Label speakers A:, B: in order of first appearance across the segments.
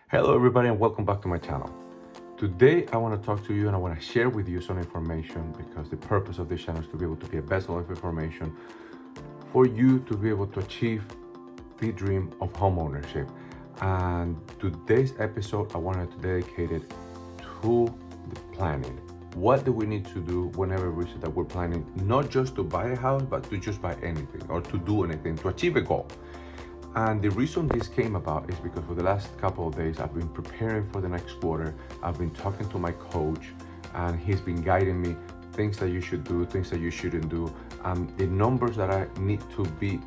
A: Hello everybody and welcome back to my channel. Today I want to talk to you and I want to share with you some information because the purpose of this channel is to be able to be a vessel of information for you to be able to achieve the dream of home ownership. And today's episode I wanted to dedicate it to the planning. What do we need to do whenever we say that we're planning not just to buy a house but to just buy anything or to do anything to achieve a goal? And the reason this came about is because for the last couple of days, I've been preparing for the next quarter. I've been talking to my coach and he's been guiding me things that you should do, things that you shouldn't do, the numbers that I need to be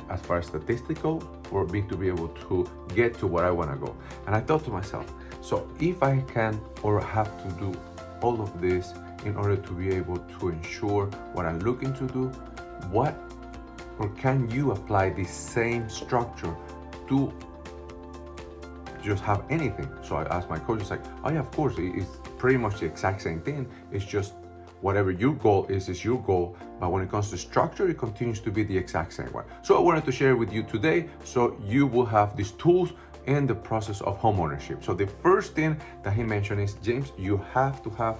A: as far as statistical for me to be able to get to where I want to go. And I thought to myself, so if I can or have to do all of this in order to be able to ensure what I'm looking to do, what or can you apply the same structure to just have anything? So I asked my coach, it's like, oh yeah, of course, it's pretty much the exact same thing. It's just whatever your goal is your goal. But when it comes to structure, it continues to be the exact same one. So I wanted to share with you today so you will have these tools in the process of home ownership. So the first thing that he mentioned is, James, you have to have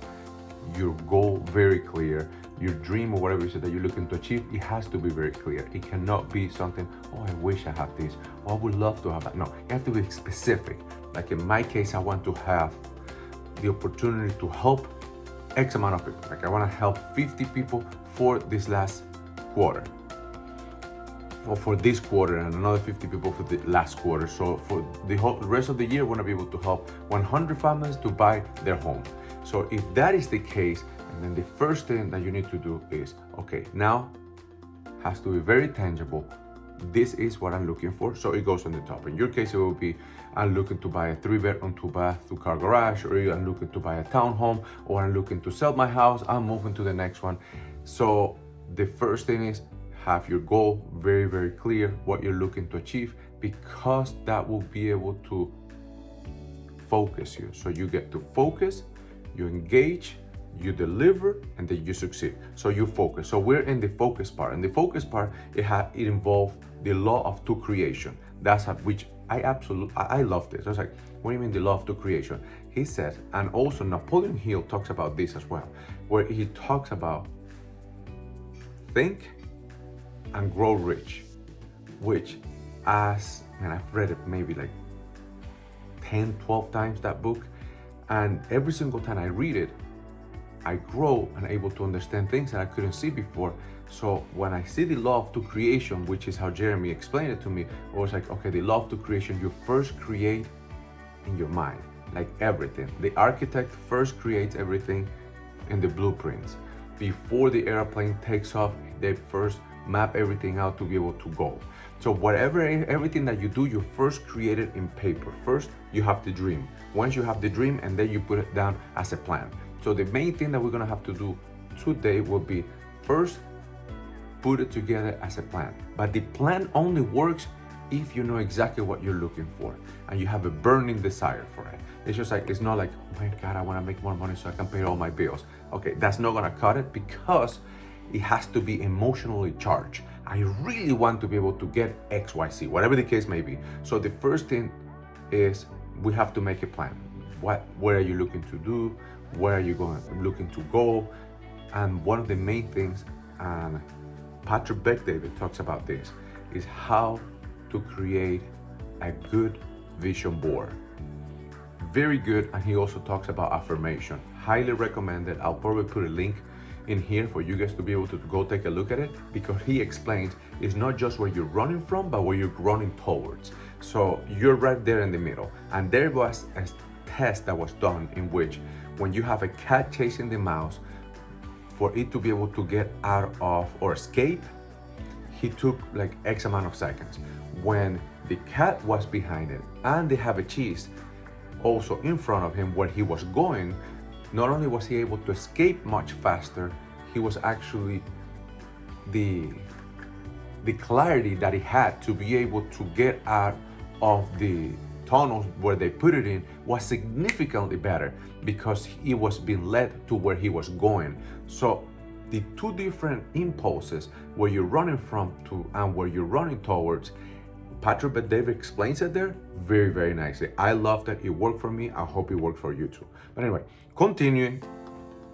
A: your goal very clear. Your dream or whatever it is that you're looking to achieve, it has to be very clear. It cannot be something, oh, I wish I have this, or I would love to have that. No, you have to be specific. Like in my case, I want to have the opportunity to help X amount of people. Like I want to help 50 people for this last quarter, or for this quarter, and another 50 people for the last quarter. So for the whole rest of the year, I want to be able to help 100 families to buy their home. So if that is the case, and then the first thing that you need to do is, okay, now has to be very tangible. This is what I'm looking for. So it goes on the top. In your case, it will be, I'm looking to buy a 3-bedroom, 2-bath, 2-car garage, or I'm looking to buy a townhome, or I'm looking to sell my house, I'm moving to the next one. So the first thing is have your goal very, very clear, what you're looking to achieve, because that will be able to focus you. So you get to focus, you engage, you deliver, and then you succeed. So you focus. So we're in the focus part. And the focus part, it involves the law of two creation. That's which I love this. I was like, what do you mean the law of two creation? He says, and also Napoleon Hill talks about this as well, where he talks about think and grow rich, which I've read it maybe like 10, 12 times, that book. And every single time I read it, I grow and able to understand things that I couldn't see before. So when I see the law of two creation, which is how Jeremy explained it to me, I was like, okay, the law of two creation, you first create in your mind, like everything. The architect first creates everything in the blueprints. Before the airplane takes off, they first map everything out to be able to go. So everything that you do, you first create it in paper. First, you have the dream. Once you have the dream, and then you put it down as a plan. So the main thing that we're gonna have to do today will be first, put it together as a plan. But the plan only works if you know exactly what you're looking for and you have a burning desire for it. It's just like, it's not like, oh my God, I wanna make more money so I can pay all my bills. Okay, that's not gonna cut it because it has to be emotionally charged. I really want to be able to get X, Y, Z, whatever the case may be. So the first thing is we have to make a plan. Where are you looking to do? Where are you looking to go? And one of the main things, and Patrick Bet-David talks about this, is how to create a good vision board. Very good. And he also talks about affirmation. Highly recommended. I'll probably put a link in here for you guys to be able to go take a look at it, because he explains it's not just where you're running from, but where you're running towards. So you're right there in the middle. And there was a test that was done in which when you have a cat chasing the mouse, for it to be able to get out of or escape, he took like X amount of seconds. When the cat was behind it and they have a cheese also in front of him where he was going, not only was he able to escape much faster, he was actually the clarity that he had to be able to get out of the tunnels where they put it in was significantly better because he was being led to where he was going. So the two different impulses, where you're running from to and where you're running towards, Patrick Bet David explains it there very, very nicely. I love that. It worked for me. I hope it works for you too. But anyway, continuing.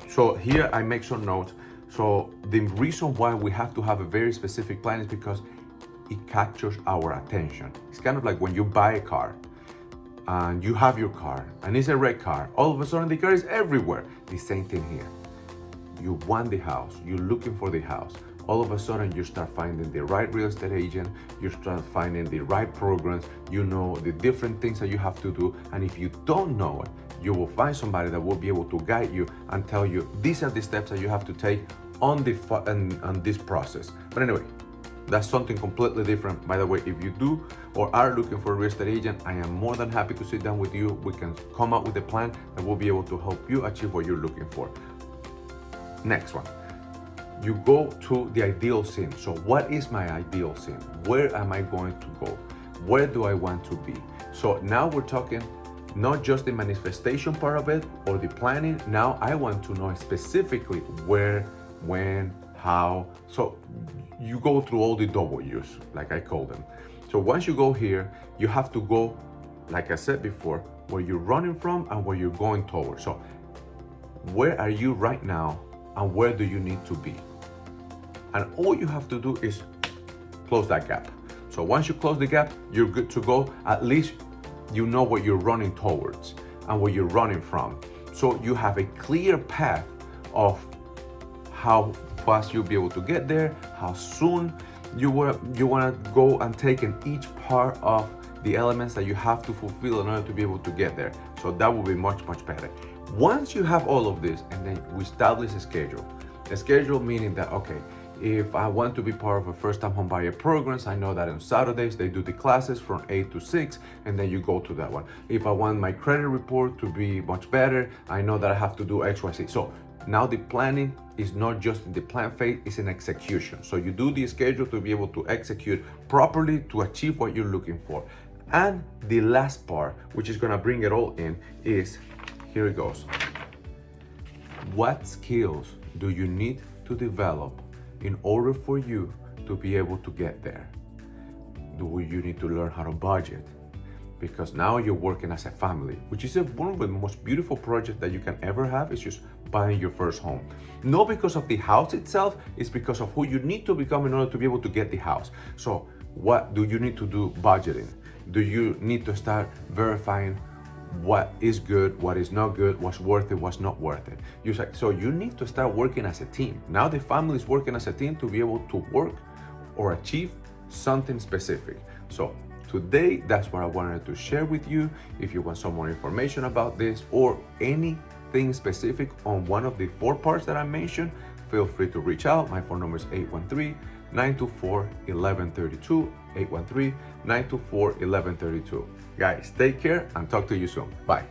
A: So here I make some notes. So the reason why we have to have a very specific plan is because it captures our attention. It's kind of like when you buy a car and you have your car and it's a red car. All of a sudden the car is everywhere. The same thing here. You want the house, you're looking for the house. All of a sudden you start finding the right real estate agent, you start finding the right programs, you know the different things that you have to do. And if you don't know it, you will find somebody that will be able to guide you and tell you these are the steps that you have to take on this process. But anyway, that's something completely different. By the way, if you do or are looking for a real estate agent, I am more than happy to sit down with you. We can come up with a plan that will be able to help you achieve what you're looking for. Next one, you go to the ideal scene. So what is my ideal scene? Where am I going to go? Where do I want to be? So now we're talking not just the manifestation part of it or the planning. Now I want to know specifically where, when, how. So you go through all the W's, like I call them. So once you go here, you have to go, like I said before, where you're running from and where you're going towards. So where are you right now and where do you need to be? And all you have to do is close that gap. So once you close the gap, you're good to go. At least you know what you're running towards and where you're running from. So you have a clear path of how fast you'll be able to get there, how soon you want to go and take in each part of the elements that you have to fulfill in order to be able to get there. So that will be much, much better. Once you have all of this, and then we establish a schedule. A schedule meaning that, okay, if I want to be part of a first-time homebuyer programs, I know that on Saturdays they do the classes from 8 to 6, and then you go to that one. If I want my credit report to be much better, I know that I have to do X, Y, Z. So now the planning is not just in the plan phase, it's in execution. So you do the schedule to be able to execute properly to achieve what you're looking for. And the last part, which is gonna bring it all in, is, here it goes. What skills do you need to develop in order for you to be able to get there? Do you need to learn how to budget? Because now you're working as a family, which is one of the most beautiful projects that you can ever have, is just buying your first home. Not because of the house itself, it's because of who you need to become in order to be able to get the house. So what do you need to do budgeting? Do you need to start verifying what is good, what is not good, what's worth it, what's not worth it? So you need to start working as a team. Now the family is working as a team to be able to work or achieve something specific. So today, that's what I wanted to share with you. If you want some more information about this or anything specific on one of the 4 parts that I mentioned, feel free to reach out. My phone number is 813-924-1132, 813-924-1132. Guys, take care and talk to you soon. Bye.